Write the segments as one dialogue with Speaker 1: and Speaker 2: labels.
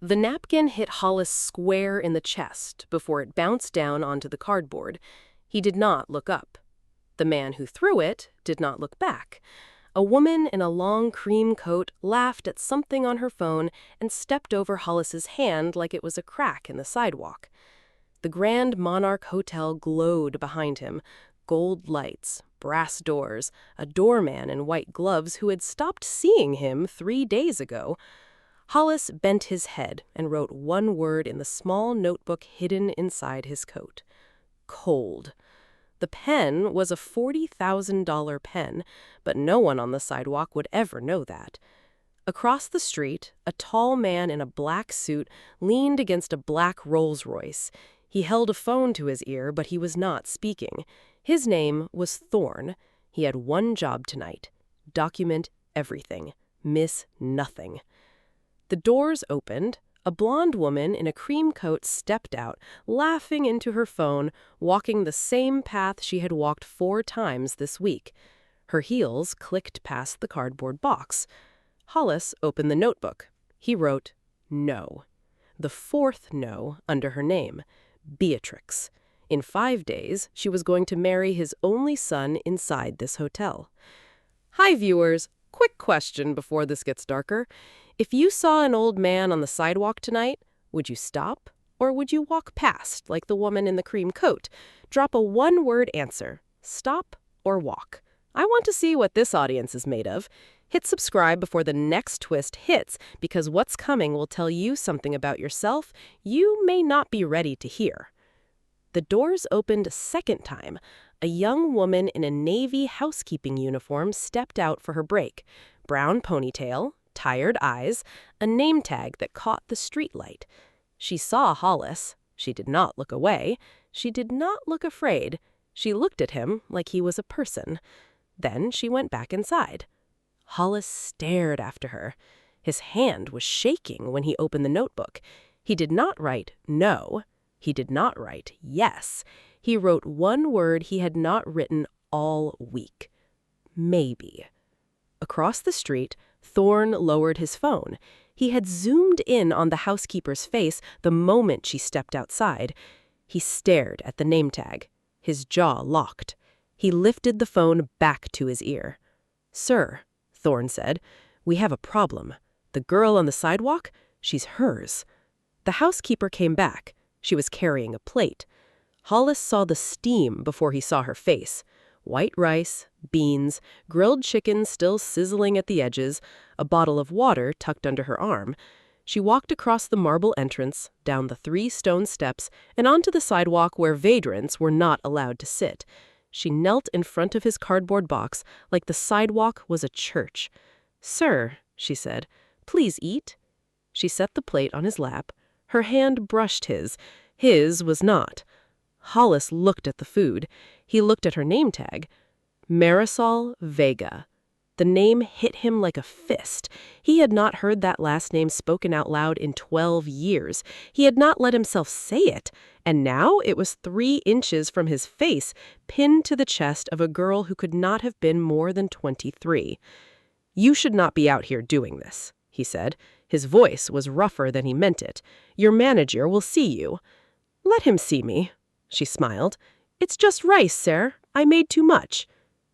Speaker 1: The napkin hit Hollis square in the chest before it bounced down onto the cardboard. He did not look up. The man who threw it did not look back. A woman in a long cream coat laughed at something on her phone and stepped over Hollis's hand like it was a crack in the sidewalk. The Grand Monarch Hotel glowed behind him. Gold lights, brass doors, a doorman in white gloves who had stopped seeing him 3 days ago. Hollis bent his head and wrote one word in the small notebook hidden inside his coat. Cold. The pen was a $40,000 pen, but no one on the sidewalk would ever know that. Across the street, a tall man in a black suit leaned against a black Rolls-Royce. He held a phone to his ear, but he was not speaking. His name was Thorne. He had one job tonight: document everything, miss nothing. The doors opened. A blonde woman in a cream coat stepped out, laughing into her phone, walking the same path she had walked 4 times this week. Her heels clicked past the cardboard box. Hollis opened the notebook. He wrote, "No." The 4th no under her name, Beatrix. In 5 days, she was going to marry his only son inside this hotel. Hi, viewers. Quick question before this gets darker. If you saw an old man on the sidewalk tonight, would you stop or would you walk past like the woman in the cream coat? Drop a one-word answer: stop or walk. I want to see what this audience is made of. Hit subscribe before the next twist hits, because what's coming will tell you something about yourself you may not be ready to hear. The doors opened a second time. A young woman in a navy housekeeping uniform stepped out for her break. Brown ponytail, tired eyes, a name tag that caught the streetlight. She saw Hollis. She did not look away. She did not look afraid. She looked at him like he was a person. Then she went back inside. Hollis stared after her. His hand was shaking when he opened the notebook. He did not write no. He did not write yes. He wrote one word he had not written all week: maybe. Across the street, Thorne lowered his phone. He had zoomed in on the housekeeper's face the moment she stepped outside. He stared at the name tag. His jaw locked. He lifted the phone back to his ear. "Sir," Thorne said, "we have a problem. The girl on the sidewalk, she's hers." The housekeeper came back. She was carrying a plate. Hollis saw the steam before he saw her face. White rice, beans, grilled chicken still sizzling at the edges, a bottle of water tucked under her arm. She walked across the marble entrance, down the 3 stone steps, and onto the sidewalk where vagrants were not allowed to sit. She knelt in front of his cardboard box like the sidewalk was a church. "Sir," she said, "please eat." She set the plate on his lap. Her hand brushed his. His was not. Hollis looked at the food. He looked at her name tag. Marisol Vega. The name hit him like a fist. He had not heard that last name spoken out loud in 12 years. He had not let himself say it. And now it was 3 inches from his face, pinned to the chest of a girl who could not have been more than 23. "You should not be out here doing this," he said. His voice was rougher than he meant it. "Your manager will see you." "Let him see me," she smiled. "It's just rice, sir. I made too much."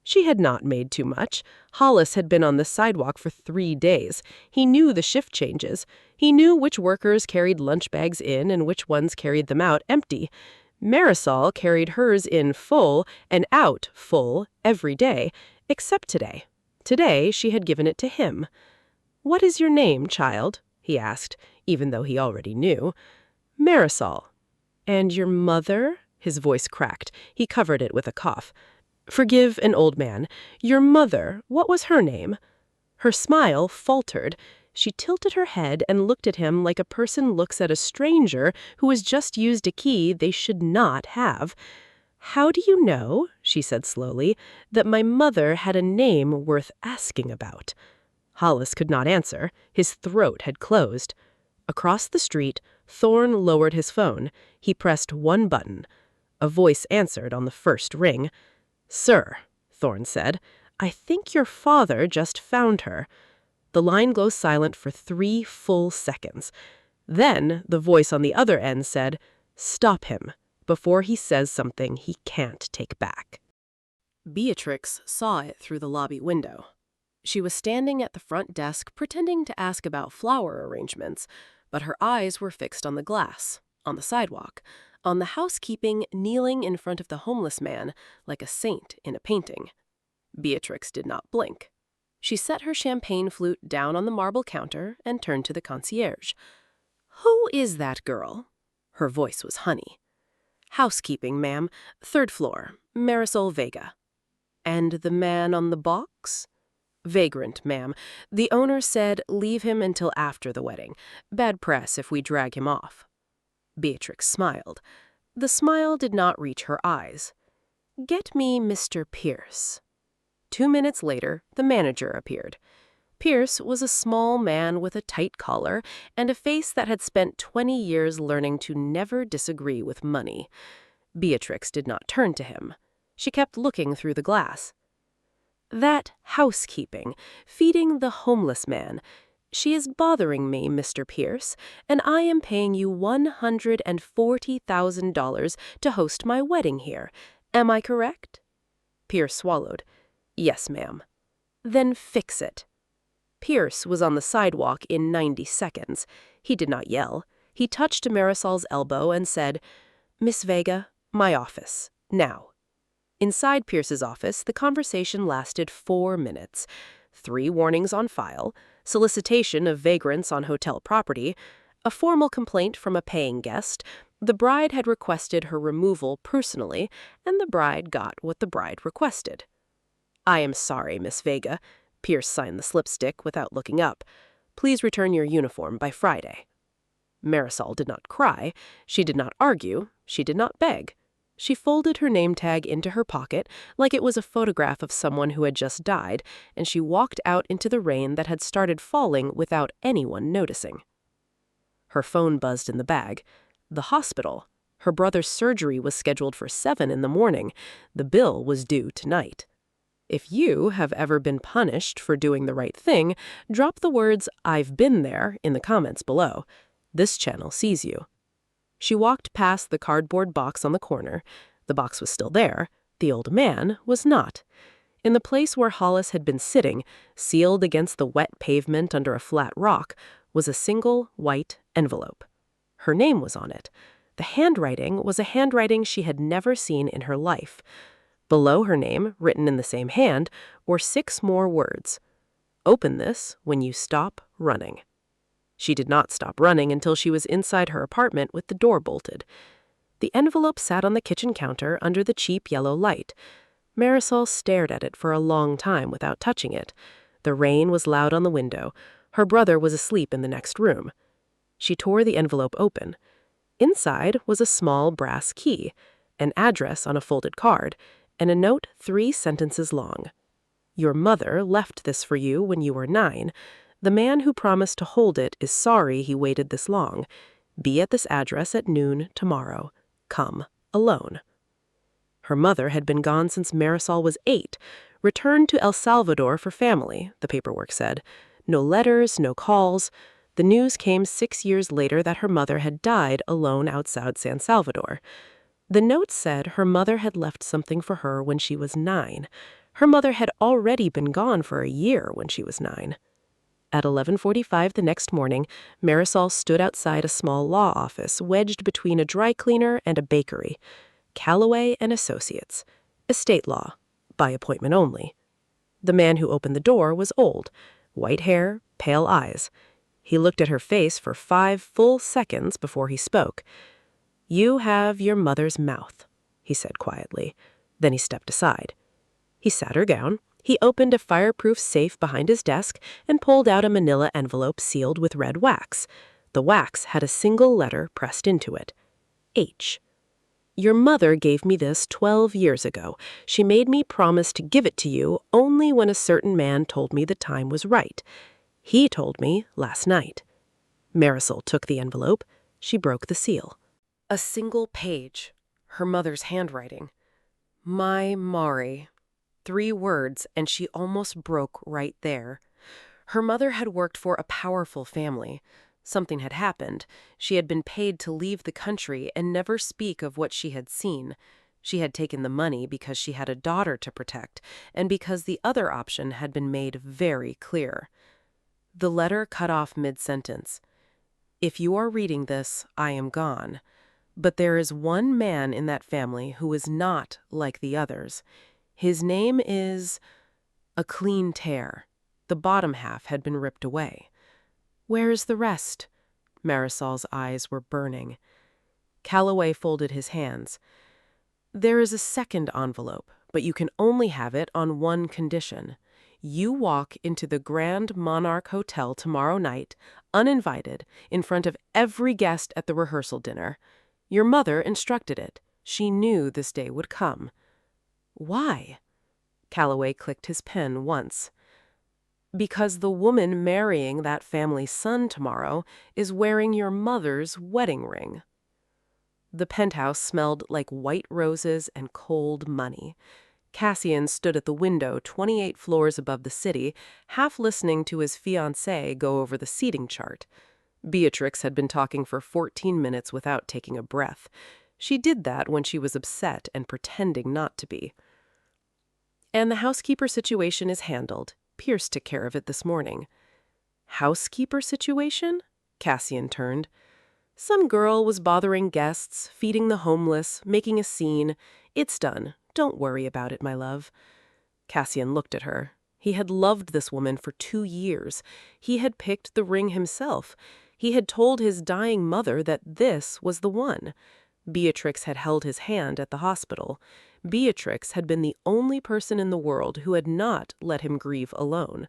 Speaker 1: She had not made too much. Hollis had been on the sidewalk for 3 days. He knew the shift changes. He knew which workers carried lunch bags in and which ones carried them out empty. Marisol carried hers in full and out full every day, except today. Today she had given it to him. "What is your name, child?" he asked, even though he already knew. "Marisol." "And your mother?" His voice cracked. He covered it with a cough. "Forgive an old man. Your mother, what was her name?" Her smile faltered. She tilted her head and looked at him like a person looks at a stranger who has just used a key they should not have. "How do you know," she said slowly, "that my mother had a name worth asking about?" Hollis could not answer. His throat had closed. Across the street, Thorne lowered his phone. He pressed one button. A voice answered on the first ring. "Sir," Thorne said, "I think your father just found her." The line goes silent for 3 full seconds. Then the voice on the other end said, "Stop him before he says something he can't take back." Beatrix saw it through the lobby window. She was standing at the front desk pretending to ask about flower arrangements, but her eyes were fixed on the glass, on the sidewalk, on the housekeeping kneeling in front of the homeless man like a saint in a painting. Beatrix did not blink. She set her champagne flute down on the marble counter and turned to the concierge. "Who is that girl?" Her voice was honey. "Housekeeping, ma'am. 3rd floor. Marisol Vega." "And the man on the box?" "Vagrant, ma'am. The owner said leave him until after the wedding. Bad press if we drag him off." Beatrix smiled. The smile did not reach her eyes. "Get me Mr. Pierce." 2 minutes later, the manager appeared. Pierce was a small man with a tight collar and a face that had spent 20 years learning to never disagree with money. Beatrix did not turn to him. She kept looking through the glass. "That housekeeping, feeding the homeless man. She is bothering me, Mr. Pierce, and I am paying you $140,000 to host my wedding here. Am I correct?" Pierce swallowed. "Yes, ma'am." "Then fix it." Pierce was on the sidewalk in 90 seconds. He did not yell. He touched Marisol's elbow and said, "Miss Vega, my office, now." Inside Pierce's office, the conversation lasted 4 minutes. 3 warnings on file, solicitation of vagrants on hotel property, a formal complaint from a paying guest. The bride had requested her removal personally, and the bride got what the bride requested. "I am sorry, Miss Vega." Pierce signed the slipstick without looking up. "Please return your uniform by Friday." Marisol did not cry. She did not argue. She did not beg. She folded her name tag into her pocket like it was a photograph of someone who had just died, and she walked out into the rain that had started falling without anyone noticing. Her phone buzzed in the bag. The hospital. Her brother's surgery was scheduled for 7 in the morning. The bill was due tonight. If you have ever been punished for doing the right thing, drop the words "I've been there" in the comments below. This channel sees you. She walked past the cardboard box on the corner. The box was still there. The old man was not. In the place where Hollis had been sitting, sealed against the wet pavement under a flat rock, was a single white envelope. Her name was on it. The handwriting was a handwriting she had never seen in her life. Below her name, written in the same hand, were 6 more words. "Open this when you stop running." She did not stop running until she was inside her apartment with the door bolted. The envelope sat on the kitchen counter under the cheap yellow light. Marisol stared at it for a long time without touching it. The rain was loud on the window. Her brother was asleep in the next room. She tore the envelope open. Inside was a small brass key, an address on a folded card, and a note 3 sentences long. "Your mother left this for you when you were 9. The man who promised to hold it is sorry he waited this long. Be at this address at noon tomorrow. Come alone." Her mother had been gone since Marisol was 8, returned to El Salvador for family, the paperwork said. No letters, no calls. The news came 6 years later that her mother had died alone outside San Salvador. The note said her mother had left something for her when she was 9. Her mother had already been gone for a year when she was 9. At 11:45 the next morning, Marisol stood outside a small law office wedged between a dry cleaner and a bakery. Callaway and Associates. Estate law. By appointment only. The man who opened the door was old. White hair, pale eyes. He looked at her face for 5 full seconds before he spoke. "You have your mother's mouth," he said quietly. Then he stepped aside. He sat her down. He opened a fireproof safe behind his desk and pulled out a manila envelope sealed with red wax. The wax had a single letter pressed into it. H. "Your mother gave me this 12 years ago. She made me promise to give it to you only when a certain man told me the time was right. He told me last night." Marisol took the envelope. She broke the seal. A single page. Her mother's handwriting. "My Mari." 3 words, and she almost broke right there. Her mother had worked for a powerful family. Something had happened. She had been paid to leave the country and never speak of what she had seen. She had taken the money because she had a daughter to protect, and because the other option had been made very clear. The letter cut off mid-sentence. If you are reading this, I am gone. But there is one man in that family who is not like the others. His name is... A clean tear. The bottom half had been ripped away. Where is the rest? Marisol's eyes were burning. Calloway folded his hands. There is a second envelope, but you can only have it on one condition. You walk into the Grand Monarch Hotel tomorrow night, uninvited, in front of every guest at the rehearsal dinner. Your mother instructed it. She knew this day would come. Why? Calloway clicked his pen once. Because the woman marrying that family's son tomorrow is wearing your mother's wedding ring. The penthouse smelled like white roses and cold money. Cassian stood at the window 28 floors above the city, half listening to his fiancée go over the seating chart. Beatrix had been talking for 14 minutes without taking a breath. She did that when she was upset and pretending not to be. And the housekeeper situation is handled. Pierce took care of it this morning. Housekeeper situation? Cassian turned. Some girl was bothering guests, feeding the homeless, making a scene. It's done. Don't worry about it, my love. Cassian looked at her. He had loved this woman for 2 years. He had picked the ring himself. He had told his dying mother that this was the one. Beatrix had held his hand at the hospital. Beatrix had been the only person in the world who had not let him grieve alone.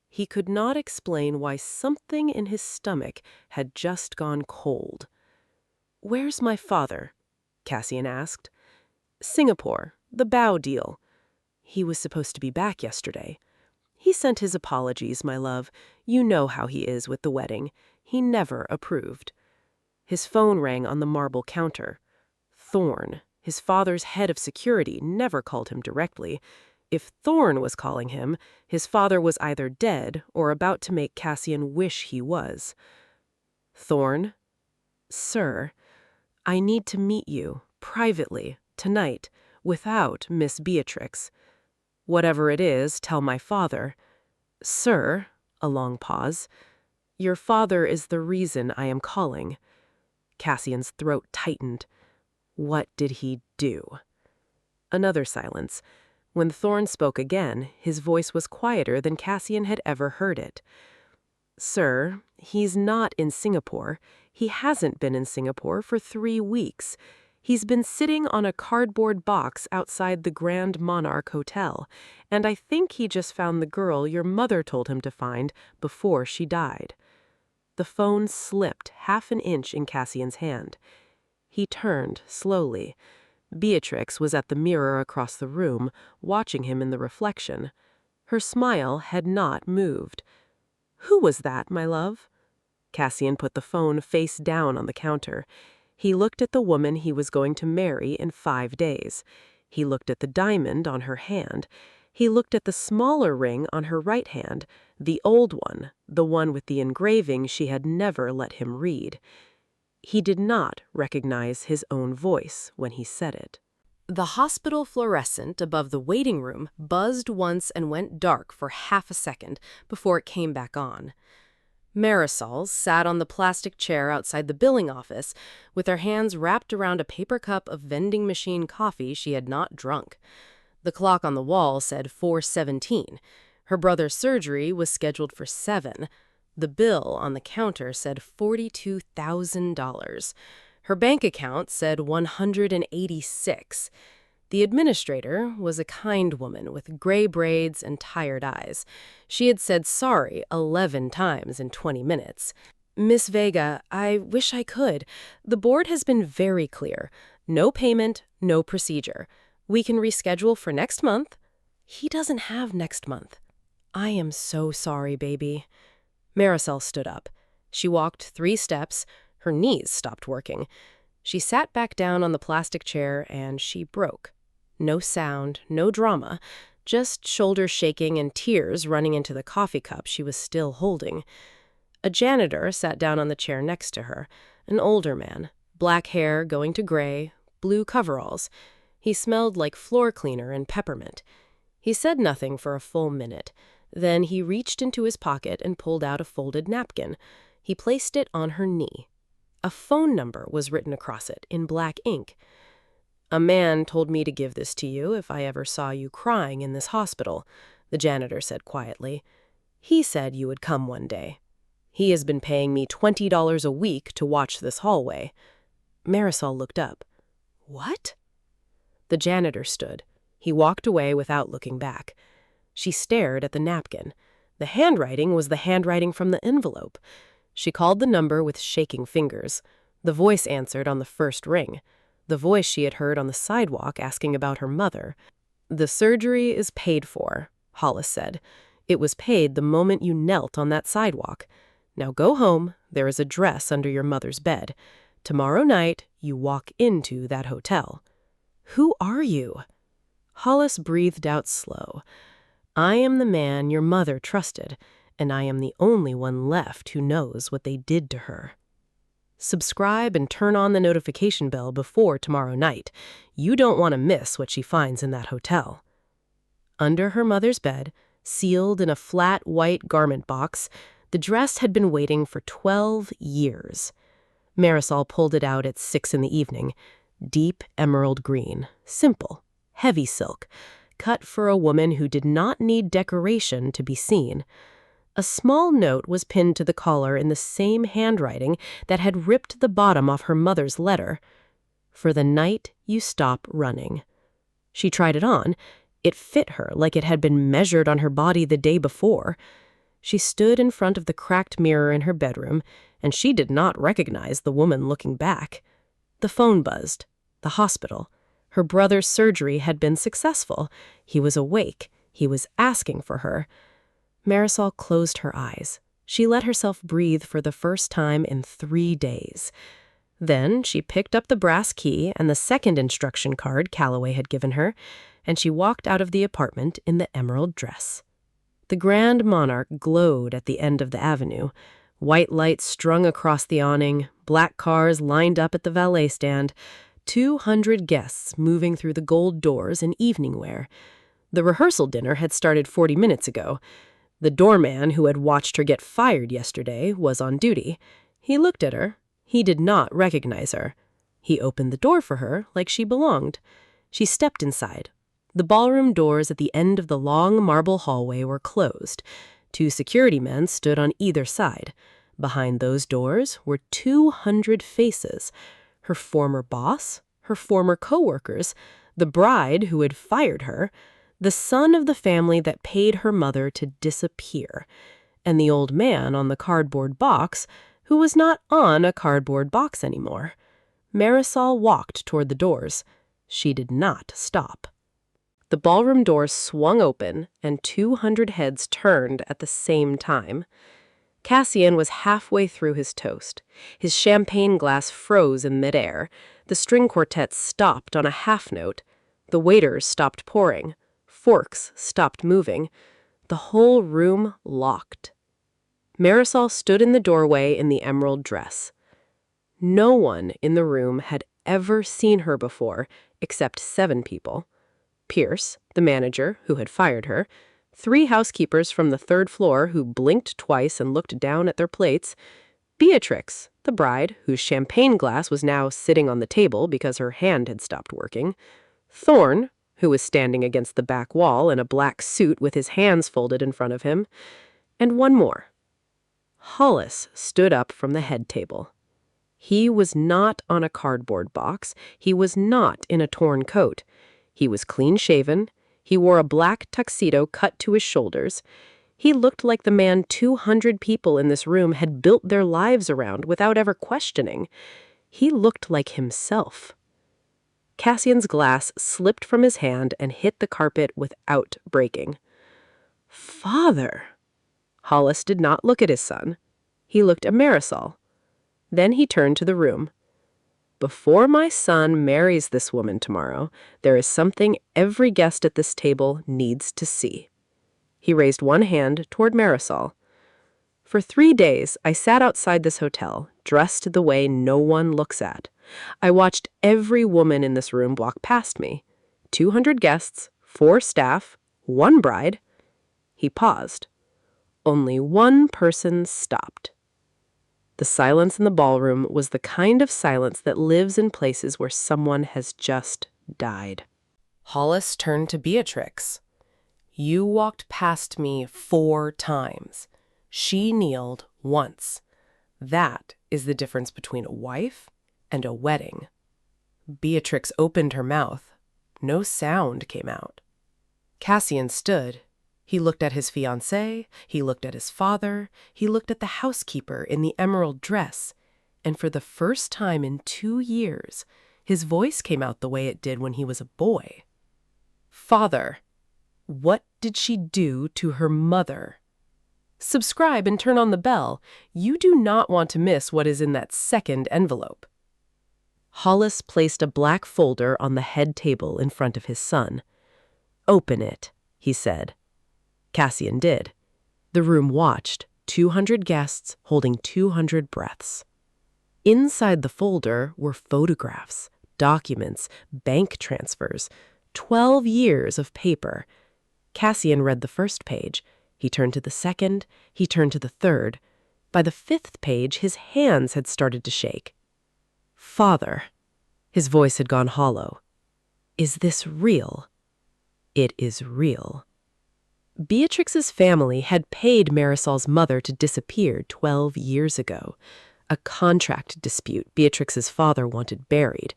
Speaker 1: He could not explain why something in his stomach had just gone cold. "Where's my father?" Cassian asked. "Singapore, the Bow deal. He was supposed to be back yesterday. He sent his apologies, my love. You know how he is with the wedding. He never approved." His phone rang on the marble counter. Thorne, his father's head of security, never called him directly. If Thorne was calling him, his father was either dead or about to make Cassian wish he was. "Thorne? Sir, I need to meet you, privately, tonight, without Miss Beatrix. Whatever it is, tell my father. Sir," a long pause, "your father is the reason I am calling." Cassian's throat tightened. What did he do? Another silence. When Thorne spoke again, his voice was quieter than Cassian had ever heard it. "Sir, he's not in Singapore. He hasn't been in Singapore for 3 weeks. He's been sitting on a cardboard box outside the Grand Monarch Hotel, and I think he just found the girl your mother told him to find before she died." The phone slipped half an inch in Cassian's hand. He turned slowly. Beatrix was at the mirror across the room, watching him in the reflection. Her smile had not moved. "Who was that, my love?" Cassian put the phone face down on the counter. He looked at the woman he was going to marry in 5 days. He looked at the diamond on her hand. He looked at the smaller ring on her right hand, the old one, the one with the engraving she had never let him read. He did not recognize his own voice when he said it. The hospital fluorescent above the waiting room buzzed once and went dark for half a second before it came back on. Marisol sat on the plastic chair outside the billing office with her hands wrapped around a paper cup of vending machine coffee she had not drunk. The clock on the wall said 4:17. Her brother's surgery was scheduled for 7. The bill on the counter said $42,000. Her bank account said 186. The administrator was a kind woman with gray braids and tired eyes. She had said sorry 11 times in 20 minutes. "Miss Vega, I wish I could. The board has been very clear. No payment, no procedure. We can reschedule for next month." "He doesn't have next month." "I am so sorry, baby." Marisol stood up. She walked 3 steps. Her knees stopped working. She sat back down on the plastic chair and she broke. No sound, no drama, just shoulder shaking and tears running into the coffee cup she was still holding. A janitor sat down on the chair next to her, an older man, black hair going to gray, blue coveralls. He smelled like floor cleaner and peppermint. He said nothing for a full minute. Then he reached into his pocket and pulled out a folded napkin. He placed it on her knee. A phone number was written across it in black ink. "A man told me to give this to you if I ever saw you crying in this hospital," the janitor said quietly. "He said you would come one day. He has been paying me $20 a week to watch this hallway." Marisol looked up. "What?" The janitor stood. He walked away without looking back. She stared at the napkin. The handwriting was the handwriting from the envelope. She called the number with shaking fingers. The voice answered on the first ring. The voice she had heard on the sidewalk asking about her mother. "The surgery is paid for," Hollis said. "It was paid the moment you knelt on that sidewalk. Now go home. There is a dress under your mother's bed. Tomorrow night, you walk into that hotel." "Who are you?" Hollis breathed out slow. "I am the man your mother trusted, and I am the only one left who knows what they did to her. Subscribe and turn on the notification bell before tomorrow night. You don't want to miss what she finds in that hotel." Under her mother's bed, sealed in a flat white garment box, the dress had been waiting for 12 years. Marisol pulled it out at 6 in the evening. Deep emerald green, simple, heavy silk, cut for a woman who did not need decoration to be seen. A small note was pinned to the collar in the same handwriting that had ripped the bottom off her mother's letter. "For the night you stop running." She tried it on. It fit her like it had been measured on her body the day before. She stood in front of the cracked mirror in her bedroom, and she did not recognize the woman looking back. The phone buzzed. The hospital. Her brother's surgery had been successful. He was awake. He was asking for her. Marisol closed her eyes. She let herself breathe for the first time in 3 days. Then she picked up the brass key and the second instruction card Calloway had given her, and she walked out of the apartment in the emerald dress. The Grand Monarch glowed at the end of the avenue. White lights strung across the awning, black cars lined up at the valet stand, 200 guests moving through the gold doors in evening wear. The rehearsal dinner had started 40 minutes ago. The doorman who had watched her get fired yesterday was on duty. He looked at her. He did not recognize her. He opened the door for her like she belonged. She stepped inside. The ballroom doors at the end of the long marble hallway were closed. 2 security men stood on either side. Behind those doors were 200 faces. Her former boss, her former co-workers, the bride who had fired her, the son of the family that paid her mother to disappear, and the old man on the cardboard box who was not on a cardboard box anymore. Marisol walked toward the doors. She did not stop. The ballroom doors swung open, and 200 heads turned at the same time. Cassian was halfway through his toast. His champagne glass froze in midair. The string quartet stopped on a half note. The waiters stopped pouring. Forks stopped moving. The whole room locked. Marisol stood in the doorway in the emerald dress. No one in the room had ever seen her before, except 7 people. Pierce, the manager, who had fired her, 3 housekeepers from the 3rd floor who blinked twice and looked down at their plates, Beatrix, the bride, whose champagne glass was now sitting on the table because her hand had stopped working, Thorne, who was standing against the back wall in a black suit with his hands folded in front of him, and one more. Hollis stood up from the head table. He was not on a cardboard box. He was not in a torn coat. He was clean-shaven. He wore a black tuxedo cut to his shoulders. He looked like the man 200 people in this room had built their lives around without ever questioning. He looked like himself. Cassian's glass slipped from his hand and hit the carpet without breaking. "Father!" Hollis did not look at his son. He looked at Marisol. Then he turned to the room. "Before my son marries this woman tomorrow, there is something every guest at this table needs to see." He raised one hand toward Marisol. For 3 days, I sat outside this hotel, dressed the way no one looks at. I watched every woman in this room walk past me. 200 guests, 4 staff, 1 bride. He paused. Only one person stopped. The silence in the ballroom was the kind of silence that lives in places where someone has just died. Hollis turned to Beatrix. You walked past me 4 times. She kneeled once. That is the difference between a wife and a wedding. Beatrix opened her mouth. No sound came out. Cassian stood. He looked at his fiancée, he looked at his father, he looked at the housekeeper in the emerald dress, and for the first time in 2 years, his voice came out the way it did when he was a boy. Father, what did she do to her mother? Subscribe and turn on the bell. You do not want to miss what is in that second envelope. Hollis placed a black folder on the head table in front of his son. Open it, he said. Cassian did. The room watched, 200 guests holding 200 breaths. Inside the folder were photographs, documents, bank transfers, 12 years of paper. Cassian read the first page. He turned to the second. He turned to the third. By the 5th page, his hands had started to shake. Father. His voice had gone hollow. Is this real? It is real. Beatrix's family had paid Marisol's mother to disappear 12 years ago. A contract dispute Beatrix's father wanted buried,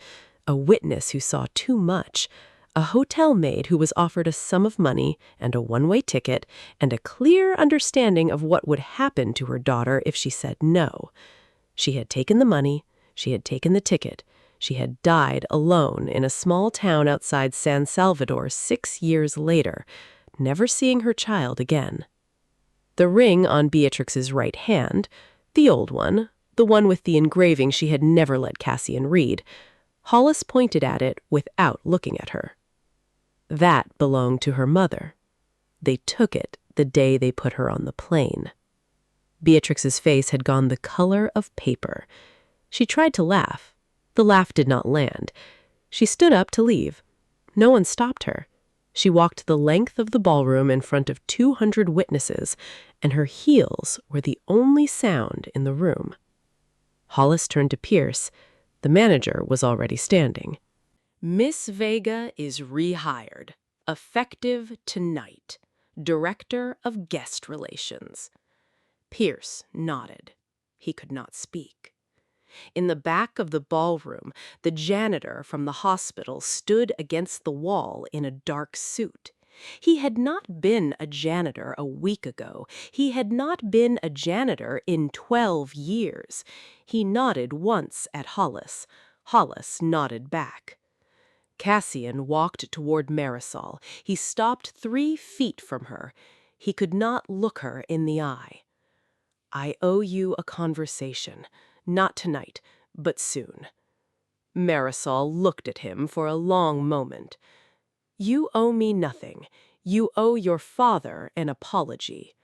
Speaker 1: a witness who saw too much, a hotel maid who was offered a sum of money and a one-way ticket and a clear understanding of what would happen to her daughter if she said no. She had taken the money, she had taken the ticket, she had died alone in a small town outside San Salvador 6 years later, never seeing her child again. The ring on Beatrix's right hand, the old one, the one with the engraving she had never let Cassian read, Hollis pointed at it without looking at her. That belonged to her mother. They took it the day they put her on the plane. Beatrix's face had gone the color of paper. She tried to laugh. The laugh did not land. She stood up to leave. No one stopped her. She walked the length of the ballroom in front of 200 witnesses, and her heels were the only sound in the room. Hollis turned to Pierce. The manager was already standing. Miss Vega is rehired, effective tonight, Director of Guest Relations. Pierce nodded. He could not speak. In the back of the ballroom, the janitor from the hospital stood against the wall in a dark suit. He had not been a janitor a week ago. He had not been a janitor in 12 years. He nodded once at Hollis. Hollis nodded back. Cassian walked toward Marisol. He stopped 3 feet from her. He could not look her in the eye. I owe you a conversation. Not tonight, but soon. Marisol looked at him for a long moment. You owe me nothing. You owe your father an apology.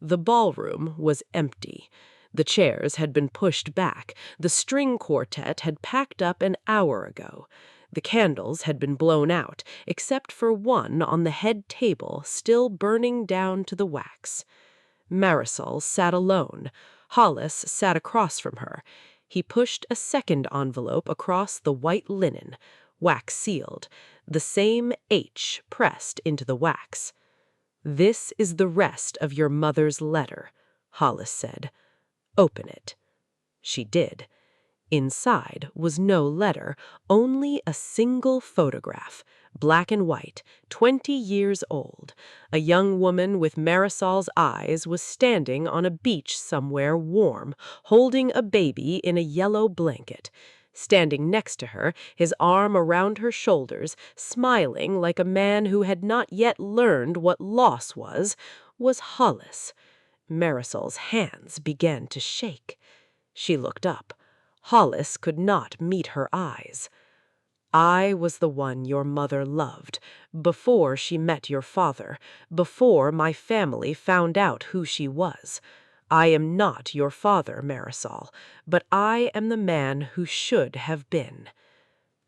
Speaker 1: The ballroom was empty. The chairs had been pushed back. The string quartet had packed up an hour ago. The candles had been blown out, except for one on the head table still burning down to the wax. Marisol sat alone. Hollis sat across from her. He pushed a second envelope across the white linen, wax sealed, the same H pressed into the wax. This is the rest of your mother's letter, Hollis said. Open it. She did. Inside was no letter, only a single photograph, black and white, 20 years old. A young woman with Marisol's eyes was standing on a beach somewhere warm, holding a baby in a yellow blanket. Standing next to her, his arm around her shoulders, smiling like a man who had not yet learned what loss was Hollis. Marisol's hands began to shake. She looked up. Hollis could not meet her eyes. I was the one your mother loved, before she met your father, before my family found out who she was.
Speaker 2: I am not your father, Marisol, but I am the man who should have been."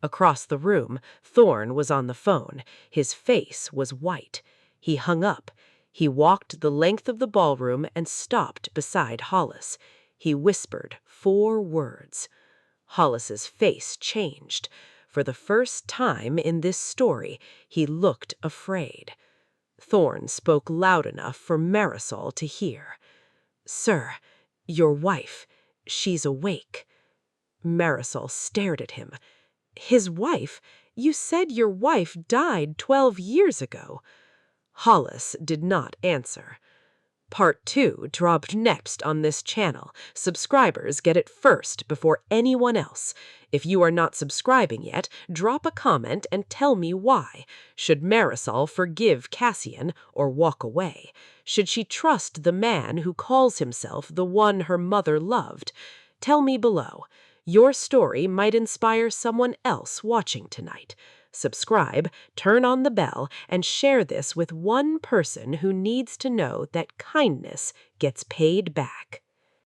Speaker 2: Across the room, Thorne was on the phone. His face was white. He hung up. He walked the length of the ballroom and stopped beside Hollis. He whispered 4 words. Hollis's face changed. For the first time in this story, he looked afraid. Thorne spoke loud enough for Marisol to hear. "Sir, your wife, she's awake." Marisol stared at him. "His wife? You said your wife died 12 years ago." Hollis did not answer. Part 2 dropped next on this channel. Subscribers get it first before anyone else. If you are not subscribing yet, drop a comment and tell me why. Should Marisol forgive Cassian or walk away? Should she trust the man who calls himself the one her mother loved? Tell me below. Your story might inspire someone else watching tonight. Subscribe, turn on the bell, and share this with one person who needs to know that kindness gets paid back.